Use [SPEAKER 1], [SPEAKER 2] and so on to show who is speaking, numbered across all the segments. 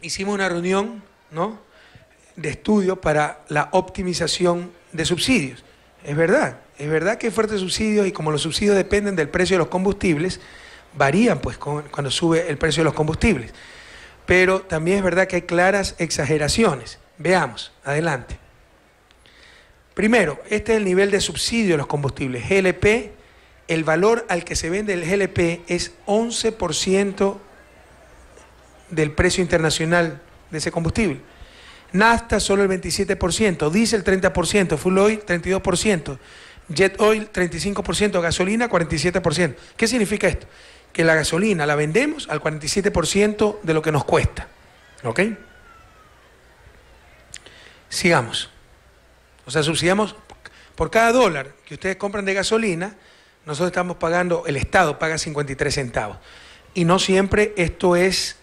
[SPEAKER 1] hicimos una reunión, ¿no?, de estudio para la optimización de subsidios. Es verdad que hay fuertes subsidios y como los subsidios dependen del precio de los combustibles, varían pues cuando sube el precio de los combustibles. Pero también es verdad que hay claras exageraciones. Veamos, adelante. Primero, este es el nivel de subsidio de los combustibles. GLP, el valor al que se vende el GLP es 11% del precio internacional de ese combustible. Nafta solo el 27%, diésel 30%, fuel oil 32%, jet oil 35%, gasolina 47%. ¿Qué significa esto? Que la gasolina la vendemos al 47% de lo que nos cuesta. ¿Ok? Sigamos. O sea, subsidiamos por cada dólar que ustedes compran de gasolina, nosotros estamos pagando, el Estado paga 53 centavos. Y no siempre esto es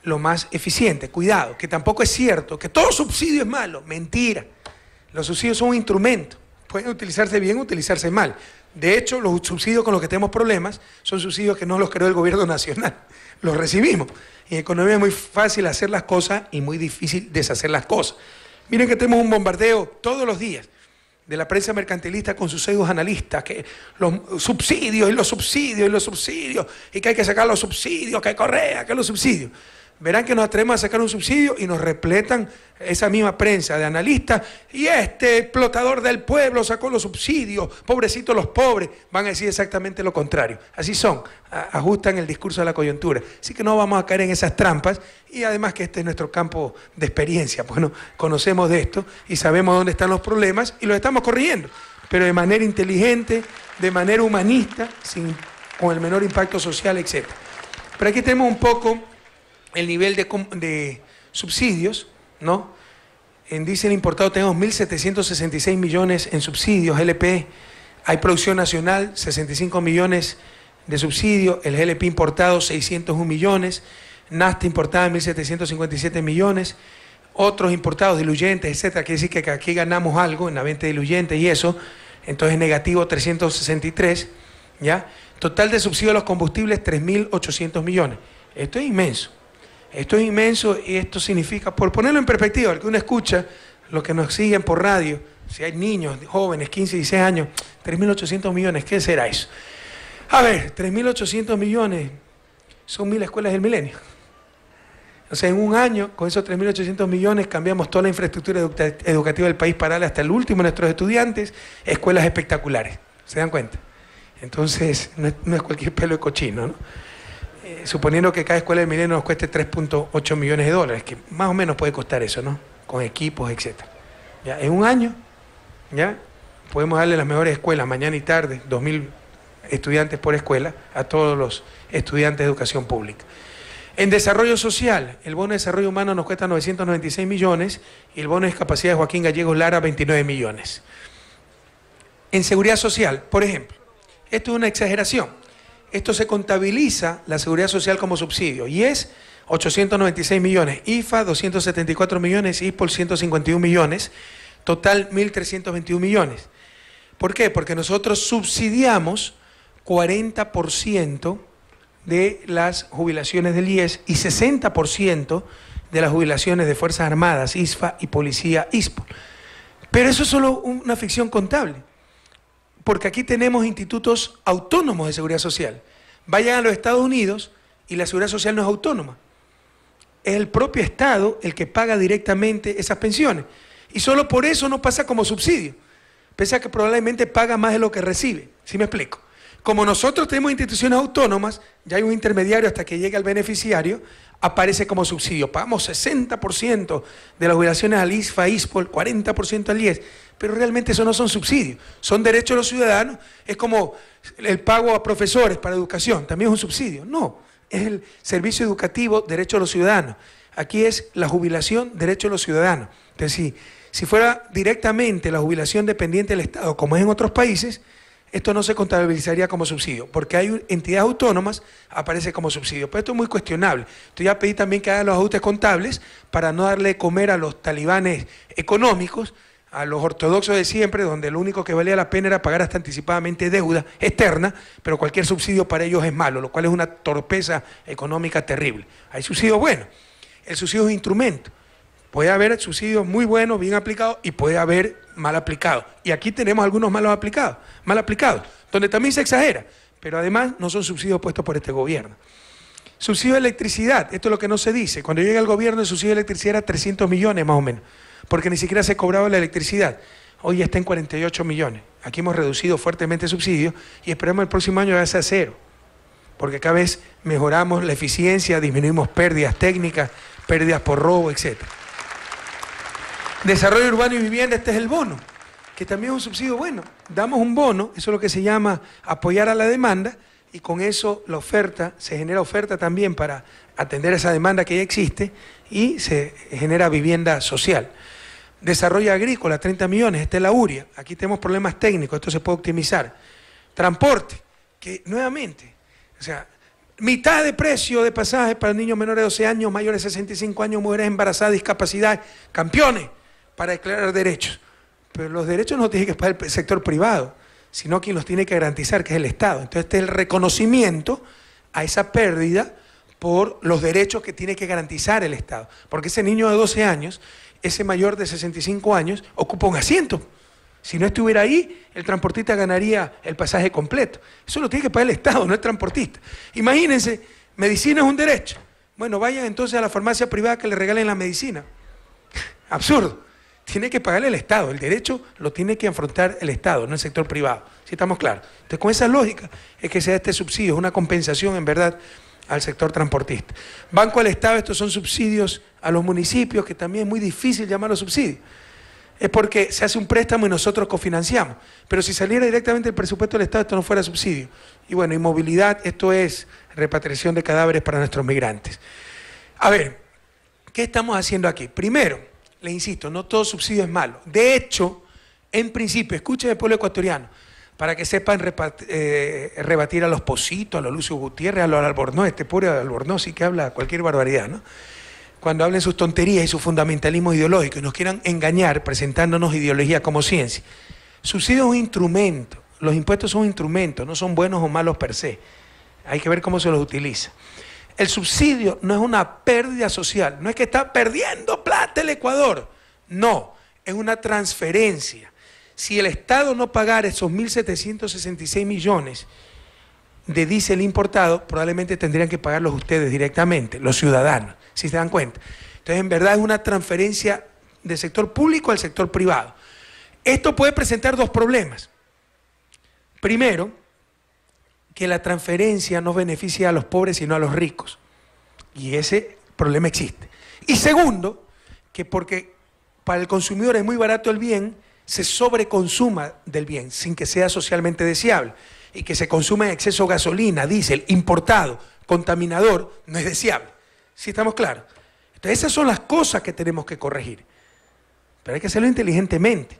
[SPEAKER 1] lo más eficiente. Cuidado, que tampoco es cierto que todo subsidio es malo. Mentira. Los subsidios son un instrumento. Pueden utilizarse bien o utilizarse mal. De hecho, los subsidios con los que tenemos problemas son subsidios que no los creó el gobierno nacional. Los recibimos. Y en economía es muy fácil hacer las cosas y muy difícil deshacer las cosas. Miren que tenemos un bombardeo todos los días de la prensa mercantilista con sus pseudos analistas, que los subsidios y los subsidios y los subsidios, y que hay que sacar los subsidios, que Correa, que los subsidios. Verán que nos atrevemos a sacar un subsidio y nos repletan esa misma prensa de analistas, y este explotador del pueblo sacó los subsidios, pobrecitos los pobres. Van a decir exactamente lo contrario. Así son, ajustan el discurso a la coyuntura. Así que no vamos a caer en esas trampas, y además que este es nuestro campo de experiencia. Bueno, conocemos de esto y sabemos dónde están los problemas y los estamos corrigiendo, pero de manera inteligente, de manera humanista, con el menor impacto social, etc. Pero aquí tenemos un poco el nivel de subsidios, ¿no? En diésel importado tenemos 1.766 millones en subsidios, GLP. Hay producción nacional, 65 millones de subsidios. El GLP importado, 601 millones. Nafta importada, 1.757 millones. Otros importados, diluyentes, etcétera. Quiere decir que aquí ganamos algo en la venta de diluyentes y eso. Entonces negativo 363, ¿ya? Total de subsidio a los combustibles, 3.800 millones. Esto es inmenso. Esto es inmenso y esto significa, por ponerlo en perspectiva, el que uno escucha, los que nos siguen por radio, si hay niños, jóvenes, 15, 16 años, 3.800 millones, ¿qué será eso? A ver, 3.800 millones son 1.000 escuelas del milenio. O sea, en un año, con esos 3.800 millones, cambiamos toda la infraestructura educativa del país para darle hasta el último a nuestros estudiantes escuelas espectaculares. ¿Se dan cuenta? Entonces, no es cualquier pelo de cochino, ¿no? Suponiendo que cada escuela del milenio nos cueste 3.8 millones de dólares, que más o menos puede costar eso, ¿no? Con equipos, etc. ¿Ya? En un año, ¿ya?, podemos darle las mejores escuelas, mañana y tarde, 2.000 estudiantes por escuela, a todos los estudiantes de educación pública. En desarrollo social, el bono de desarrollo humano nos cuesta 996 millones y el bono de discapacidad de Joaquín Gallegos Lara, 29 millones. En seguridad social, por ejemplo, esto es una exageración. Esto se contabiliza la seguridad social como subsidio y es 896 millones, IFA 274 millones, ISPOL 151 millones, total 1.321 millones. ¿Por qué? Porque nosotros subsidiamos 40% de las jubilaciones del IES y 60% de las jubilaciones de Fuerzas Armadas, ISFA y Policía, ISPOL. Pero eso es solo una ficción contable, porque aquí tenemos institutos autónomos de seguridad social. Vayan a los Estados Unidos y la seguridad social no es autónoma. Es el propio Estado el que paga directamente esas pensiones. Y solo por eso no pasa como subsidio, pese a que probablemente paga más de lo que recibe. ¿Sí me explico? Como nosotros tenemos instituciones autónomas, ya hay un intermediario hasta que llegue al beneficiario, aparece como subsidio. Pagamos 60% de las jubilaciones al ISFA, ISPOL, 40% al IES, pero realmente eso no son subsidios, son derechos de los ciudadanos. Es como el pago a profesores para educación, también es un subsidio. No, es el servicio educativo, derecho de los ciudadanos. Aquí es la jubilación, derecho de los ciudadanos. Entonces, si fuera directamente la jubilación dependiente del Estado, como es en otros países, esto no se contabilizaría como subsidio, porque hay entidades autónomas, aparece como subsidio. Pero esto es muy cuestionable. Entonces ya pedí también que hagan los ajustes contables para no darle de comer a los talibanes económicos, a los ortodoxos de siempre, donde lo único que valía la pena era pagar hasta anticipadamente deuda externa, pero cualquier subsidio para ellos es malo, lo cual es una torpeza económica terrible. Hay subsidios buenos. el subsidio es un instrumento. Puede haber subsidios muy buenos, bien aplicados, y puede haber mal aplicados. Y aquí tenemos algunos mal aplicados, donde también se exagera, pero además no son subsidios puestos por este gobierno. Subsidio de electricidad, esto es lo que no se dice. Cuando llega el gobierno, el subsidio de electricidad era 300 millones más o menos, porque ni siquiera se cobraba la electricidad. Hoy está en 48 millones. Aquí hemos reducido fuertemente el subsidio y esperamos el próximo año ya sea cero, porque cada vez mejoramos la eficiencia, disminuimos pérdidas técnicas, pérdidas por robo, etc. Desarrollo urbano y vivienda, este es el bono, que también es un subsidio bueno. Damos un bono, eso es lo que se llama apoyar a la demanda, y con eso la oferta, se genera oferta también para atender esa demanda que ya existe y se genera vivienda social. Desarrollo agrícola, 30 millones, esta es la URIA, aquí tenemos problemas técnicos, esto se puede optimizar. Transporte, que nuevamente, o sea, mitad de precio de pasajes para niños menores de 12 años, mayores de 65 años, mujeres embarazadas, discapacidad, campeones para declarar derechos. Pero los derechos no tiene que pagar el sector privado, sino quien los tiene que garantizar, que es el Estado. Entonces este es el reconocimiento a esa pérdida por los derechos que tiene que garantizar el Estado. Porque ese niño de 12 años, ese mayor de 65 años, ocupa un asiento. Si no estuviera ahí, el transportista ganaría el pasaje completo. Eso lo tiene que pagar el Estado, no el transportista. Imagínense, medicina es un derecho. Bueno, vayan entonces a la farmacia privada que le regalen la medicina. Absurdo. Tiene que pagarle el Estado, el derecho lo tiene que afrontar el Estado, no el sector privado. ¿Sí estamos claros? Entonces, con esa lógica es que se da este subsidio, es una compensación en verdad al sector transportista. Banco del Estado, estos son subsidios a los municipios, que también es muy difícil llamarlos subsidios. Es porque se hace un préstamo y nosotros cofinanciamos. Pero si saliera directamente el presupuesto del Estado, esto no fuera subsidio. Y bueno, y movilidad, esto es repatriación de cadáveres para nuestros migrantes. A ver, ¿qué estamos haciendo aquí? Primero, les insisto, no todo subsidio es malo. De hecho, en principio, escuchen al pueblo ecuatoriano, para que sepan rebatir a los Positos, a los Lucio Gutiérrez, a los Albornoz, este pobre Albornoz sí que habla cualquier barbaridad, ¿no? Cuando hablen sus tonterías y su fundamentalismo ideológico y nos quieran engañar presentándonos ideología como ciencia. Subsidio es un instrumento, los impuestos son un instrumento, no son buenos o malos per se. Hay que ver cómo se los utiliza. El subsidio no es una pérdida social, no es que está perdiendo plata el Ecuador, no, es una transferencia. Si el Estado no pagara esos 1.766 millones de diésel importado, probablemente tendrían que pagarlos ustedes directamente, los ciudadanos, si se dan cuenta. Entonces, en verdad es una transferencia del sector público al sector privado. Esto puede presentar dos problemas. Primero, que la transferencia no beneficia a los pobres sino a los ricos. Y ese problema existe. Y segundo, que porque para el consumidor es muy barato el bien, se sobreconsuma del bien sin que sea socialmente deseable. Y que se consuma en exceso gasolina, diésel, importado, contaminador, no es deseable. ¿Sí estamos claros? Entonces esas son las cosas que tenemos que corregir. Pero hay que hacerlo inteligentemente.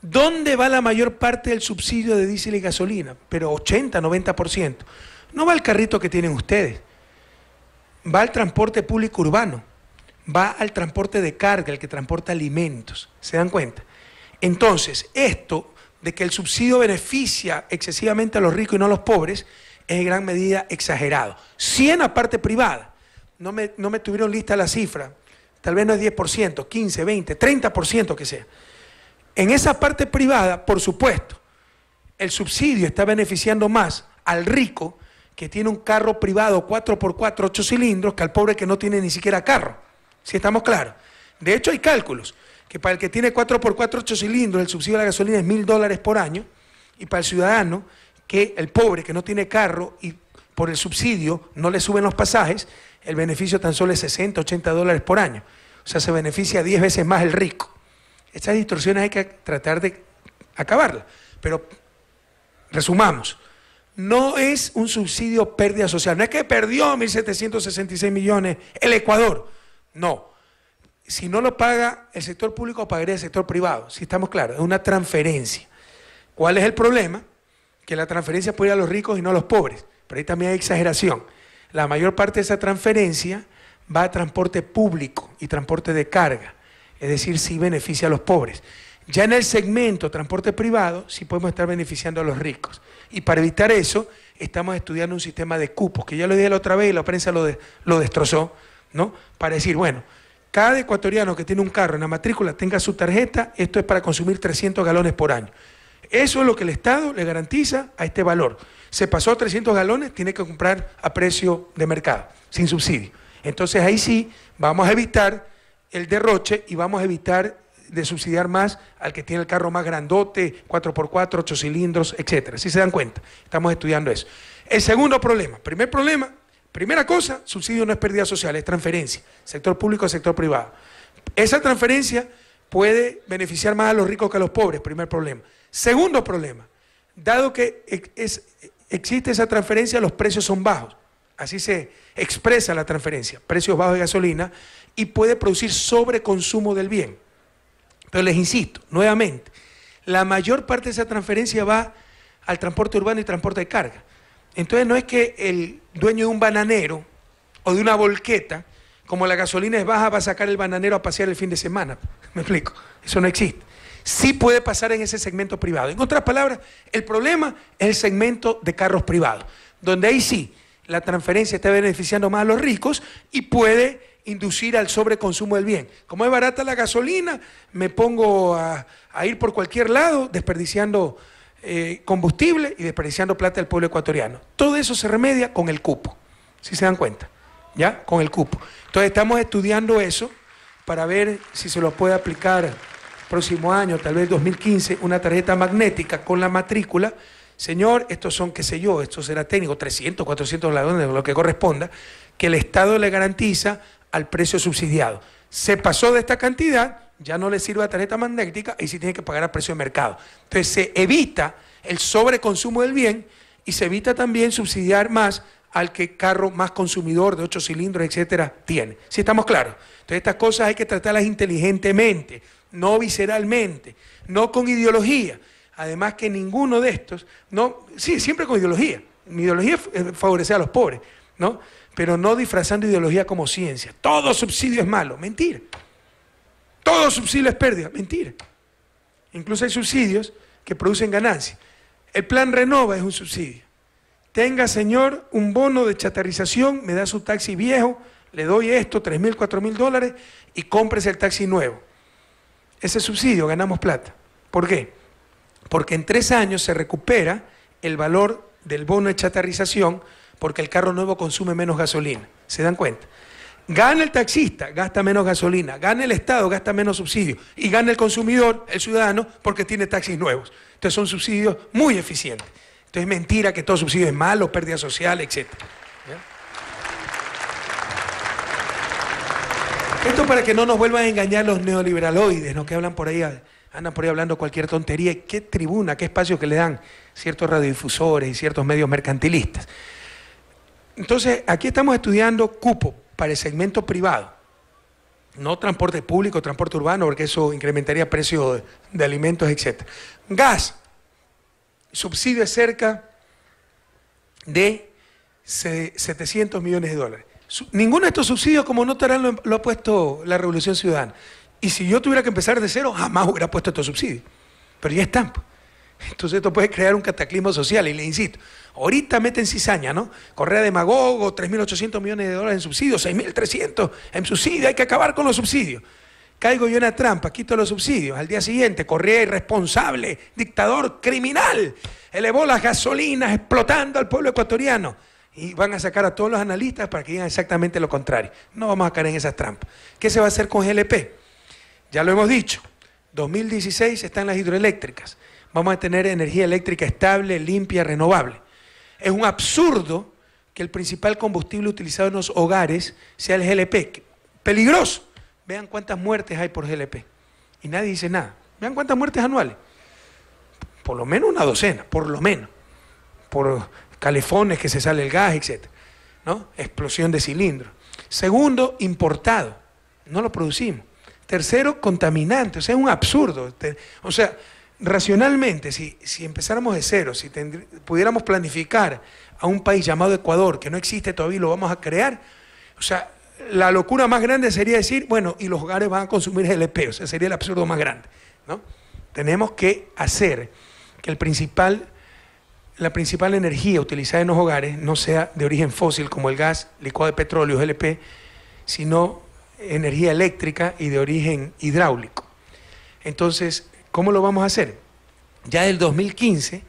[SPEAKER 1] ¿Dónde va la mayor parte del subsidio de diésel y gasolina? Pero 80, 90%. No va al carrito que tienen ustedes. Va al transporte público urbano. Va al transporte de carga, el que transporta alimentos. ¿Se dan cuenta? Entonces, esto de que el subsidio beneficia excesivamente a los ricos y no a los pobres es en gran medida exagerado. Si en la parte privada, no me tuvieron lista la cifra, tal vez no es 10%, 15, 20, 30% que sea. En esa parte privada, por supuesto, el subsidio está beneficiando más al rico que tiene un carro privado 4x4, 8 cilindros, que al pobre que no tiene ni siquiera carro. ¿Sí estamos claros? De hecho, hay cálculos que para el que tiene 4x4, 8 cilindros, el subsidio de la gasolina es $1.000 por año, y para el ciudadano, que el pobre que no tiene carro y por el subsidio no le suben los pasajes, el beneficio tan solo es $60, $80 por año. O sea, se beneficia 10 veces más el rico. Estas distorsiones hay que tratar de acabarlas. Pero, resumamos, no es un subsidio pérdida social. No es que perdió 1.766 millones el Ecuador. No. Si no lo paga el sector público, pagaría el sector privado. Si estamos claros, es una transferencia. ¿Cuál es el problema? Que la transferencia puede ir a los ricos y no a los pobres. Pero ahí también hay exageración. La mayor parte de esa transferencia va a transporte público y transporte de carga. Es decir, sí beneficia a los pobres. Ya en el segmento transporte privado, sí podemos estar beneficiando a los ricos. Y para evitar eso, estamos estudiando un sistema de cupos, que ya lo dije la otra vez y la prensa lo destrozó, ¿no? Para decir, bueno, cada ecuatoriano que tiene un carro en la matrícula tenga su tarjeta, esto es para consumir 300 galones por año. Eso es lo que el Estado le garantiza a este valor. Se pasó a 300 galones, tiene que comprar a precio de mercado, sin subsidio. Entonces ahí sí vamos a evitar el derroche y vamos a evitar de subsidiar más al que tiene el carro más grandote, 4x4, 8 cilindros, etcétera. ¿Sí se dan cuenta? Estamos estudiando eso. El segundo problema, primera cosa, subsidio no es pérdida social, es transferencia, sector público a sector privado. Esa transferencia puede beneficiar más a los ricos que a los pobres, primer problema. Segundo problema, dado que existe esa transferencia, los precios son bajos. Así se expresa la transferencia, precios bajos de gasolina, y puede producir sobreconsumo del bien. Pero les insisto, nuevamente, la mayor parte de esa transferencia va al transporte urbano y transporte de carga. Entonces no es que el dueño de un bananero o de una volqueta, como la gasolina es baja, va a sacar el bananero a pasear el fin de semana. ¿Me explico? Eso no existe. Sí puede pasar en ese segmento privado. En otras palabras, el problema es el segmento de carros privados, donde ahí sí la transferencia está beneficiando más a los ricos y puede inducir al sobreconsumo del bien. Como es barata la gasolina, me pongo a ir por cualquier lado desperdiciando combustible y desperdiciando plata del pueblo ecuatoriano. Todo eso se remedia con el cupo, ¿sí se dan cuenta? ¿Ya? Con el cupo. Entonces estamos estudiando eso para ver si se lo puede aplicar próximo año, tal vez 2015, una tarjeta magnética con la matrícula. Señor, estos son, qué sé yo, esto será técnico, 300, 400 ladrones, lo que corresponda, que el Estado le garantiza al precio subsidiado. Se pasó de esta cantidad, ya no le sirve la tarjeta magnética y sí tiene que pagar a precio de mercado. Entonces se evita el sobreconsumo del bien y se evita también subsidiar más al que carro más consumidor de 8 cilindros, etcétera, tiene. ¿Sí estamos claros? Entonces estas cosas hay que tratarlas inteligentemente, no visceralmente, no con ideología. Además que ninguno de estos, no, sí, siempre con ideología. Mi ideología es favorecer a los pobres, ¿no? Pero no disfrazando ideología como ciencia. Todo subsidio es malo, mentira. Todo subsidio es pérdida, mentira. Incluso hay subsidios que producen ganancias. El plan Renova es un subsidio. Tenga, señor, un bono de chatarrización, me da su taxi viejo, le doy esto, 3.000, 4.000 dólares y cómprese el taxi nuevo. Ese subsidio ganamos plata. ¿Por qué? Porque en 3 años se recupera el valor del bono de chatarrización porque el carro nuevo consume menos gasolina. ¿Se dan cuenta? Gana el taxista, gasta menos gasolina. Gana el Estado, gasta menos subsidio. Y gana el consumidor, el ciudadano, porque tiene taxis nuevos. Entonces son subsidios muy eficientes. Entonces es mentira que todo subsidio es malo, pérdida social, etc. Esto para que no nos vuelvan a engañar los neoliberaloides, ¿no? Que hablan por ahí, andan por ahí hablando cualquier tontería. ¿Y qué tribuna, qué espacio que le dan ciertos radiodifusores y ciertos medios mercantilistas? Entonces, aquí estamos estudiando cupo para el segmento privado, no transporte público, transporte urbano, porque eso incrementaría precios de alimentos, etc. Gas, subsidio es cerca de 700 millones de dólares. Ninguno de estos subsidios, como notarán, lo ha puesto la Revolución Ciudadana. Y si yo tuviera que empezar de cero, jamás hubiera puesto estos subsidios. Pero ya están. Entonces esto puede crear un cataclismo social, y le insisto, ahorita meten cizaña, ¿no? Correa Demagogo, 3.800 millones de dólares en subsidios, 6.300 en subsidios, hay que acabar con los subsidios. Caigo yo en la trampa, quito los subsidios, al día siguiente, Correa irresponsable, dictador, criminal, elevó las gasolinas explotando al pueblo ecuatoriano. Y van a sacar a todos los analistas para que digan exactamente lo contrario. No vamos a caer en esas trampas. ¿Qué se va a hacer con GLP? Ya lo hemos dicho, 2016 están las hidroeléctricas. Vamos a tener energía eléctrica estable, limpia, renovable. Es un absurdo que el principal combustible utilizado en los hogares sea el GLP. Peligroso. Vean cuántas muertes hay por GLP. Y nadie dice nada. Vean cuántas muertes anuales. Por lo menos una docena, por lo menos. Por calefones que se sale el gas, etc. ¿No? Explosión de cilindros. Segundo, importado. No lo producimos. Tercero, contaminante. O sea, es un absurdo. O sea, racionalmente, si empezáramos de cero, si pudiéramos planificar a un país llamado Ecuador, que no existe todavía y lo vamos a crear, o sea, la locura más grande sería decir, bueno, y los hogares van a consumir GLP, o sea, sería el absurdo más grande, ¿no? Tenemos que hacer que la principal energía utilizada en los hogares no sea de origen fósil, como el gas licuado de petróleo, GLP, sino energía eléctrica y de origen hidráulico. Entonces, ¿cómo lo vamos a hacer? Ya del 2015,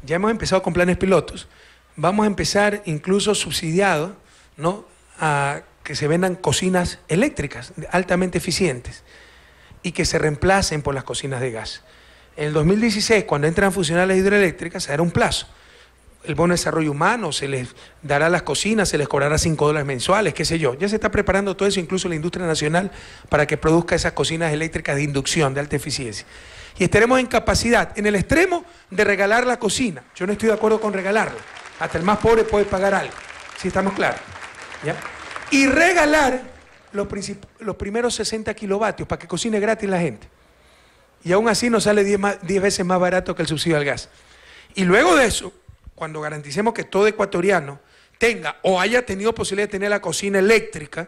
[SPEAKER 1] ya hemos empezado con planes pilotos, vamos a empezar incluso subsidiado, ¿no?, a que se vendan cocinas eléctricas altamente eficientes y que se reemplacen por las cocinas de gas. En el 2016, cuando entran a funcionar las hidroeléctricas, se dará un plazo. El bono de desarrollo humano, se les dará a las cocinas, se les cobrará $5 mensuales, qué sé yo. Ya se está preparando todo eso, incluso la industria nacional, para que produzca esas cocinas eléctricas de inducción, de alta eficiencia. Y estaremos en capacidad, en el extremo, de regalar la cocina. Yo no estoy de acuerdo con regalarla. Hasta el más pobre puede pagar algo, si estamos claros, ¿ya? Y regalar los primeros 60 kilovatios para que cocine gratis la gente. Y aún así nos sale 10 veces más barato que el subsidio al gas. Y luego de eso, cuando garanticemos que todo ecuatoriano tenga o haya tenido posibilidad de tener la cocina eléctrica,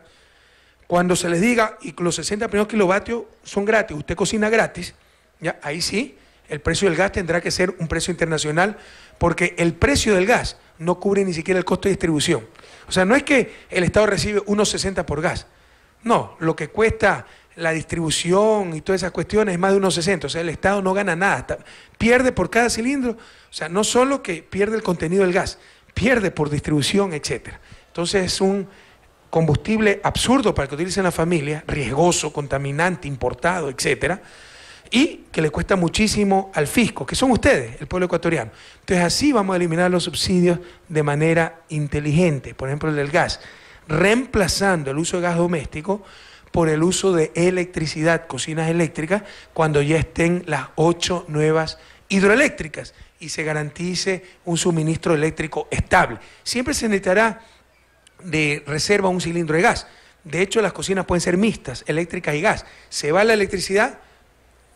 [SPEAKER 1] cuando se les diga, y los 60 primeros kilovatios son gratis, usted cocina gratis, ¿ya? Ahí sí, el precio del gas tendrá que ser un precio internacional, porque el precio del gas no cubre ni siquiera el costo de distribución. O sea, no es que el Estado recibe 1,60 por gas. No, lo que cuesta la distribución y todas esas cuestiones es más de 1,60. O sea, el Estado no gana nada. Pierde por cada cilindro. O sea, no solo que pierde el contenido del gas, pierde por distribución, etcétera. Entonces es un combustible absurdo para que utilicen la familia, riesgoso, contaminante, importado, etcétera, y que le cuesta muchísimo al fisco, que son ustedes, el pueblo ecuatoriano. Entonces así vamos a eliminar los subsidios de manera inteligente, por ejemplo el del gas, reemplazando el uso de gas doméstico por el uso de electricidad, cocinas eléctricas, cuando ya estén las 8 nuevas hidroeléctricas y se garantice un suministro eléctrico estable. Siempre se necesitará de reserva un cilindro de gas. De hecho, las cocinas pueden ser mixtas, eléctricas y gas. Se va la electricidad,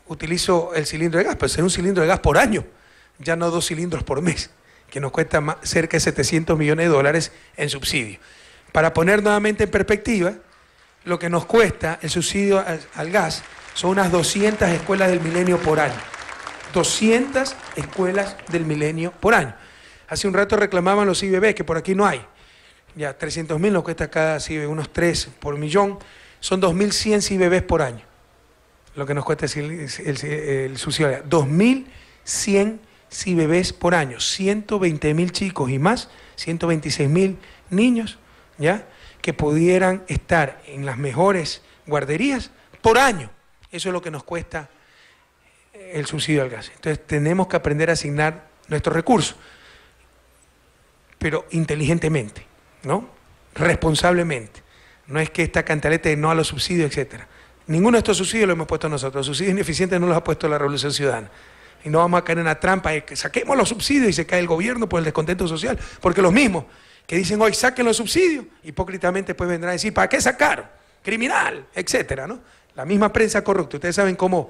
[SPEAKER 1] utilizo el cilindro de gas, pero será un cilindro de gas por año, ya no 2 cilindros por mes, que nos cuesta cerca de $700 millones en subsidio. Para poner nuevamente en perspectiva, lo que nos cuesta el subsidio al gas son unas 200 escuelas del milenio por año. 200 escuelas del milenio por año. Hace un rato reclamaban los IBB, que por aquí no hay. Ya 300.000 nos cuesta cada CIBB, unos 3 por millón. Son 2.100 CIBBs por año, lo que nos cuesta el subsidio. 2.100 CIBBs por año, 120.000 chicos y más, 126.000 niños, ¿ya?, que pudieran estar en las mejores guarderías por año. Eso es lo que nos cuesta el subsidio al gas. Entonces tenemos que aprender a asignar nuestros recursos, pero inteligentemente, ¿no?, responsablemente. No es que esta cantaleta de no a los subsidios, etcétera. Ninguno de estos subsidios los hemos puesto nosotros. Los subsidios ineficientes no los ha puesto la Revolución Ciudadana. Y no vamos a caer en la trampa de que saquemos los subsidios y se cae el gobierno por el descontento social. Porque los mismos que dicen hoy saquen los subsidios, hipócritamente pues vendrán a decir, ¿para qué sacaron? Criminal, etcétera, ¿no? La misma prensa corrupta. Ustedes saben cómo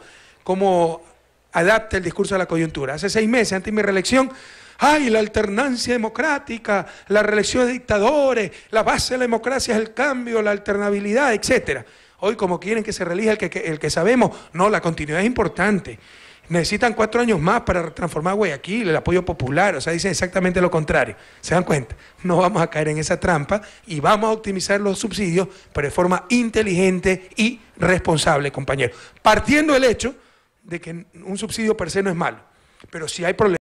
[SPEAKER 1] adapta el discurso a la coyuntura. Hace 6 meses, antes de mi reelección, ¡ay, la alternancia democrática, la reelección de dictadores, la base de la democracia es el cambio, la alternabilidad, etcétera! Hoy, como quieren que se relija el que sabemos, no, la continuidad es importante. Necesitan 4 años más para transformar Guayaquil, el apoyo popular, o sea, dicen exactamente lo contrario. ¿Se dan cuenta? No vamos a caer en esa trampa y vamos a optimizar los subsidios, pero de forma inteligente y responsable, compañeros. Partiendo del hecho de que un subsidio per se no es malo, pero si hay problemas.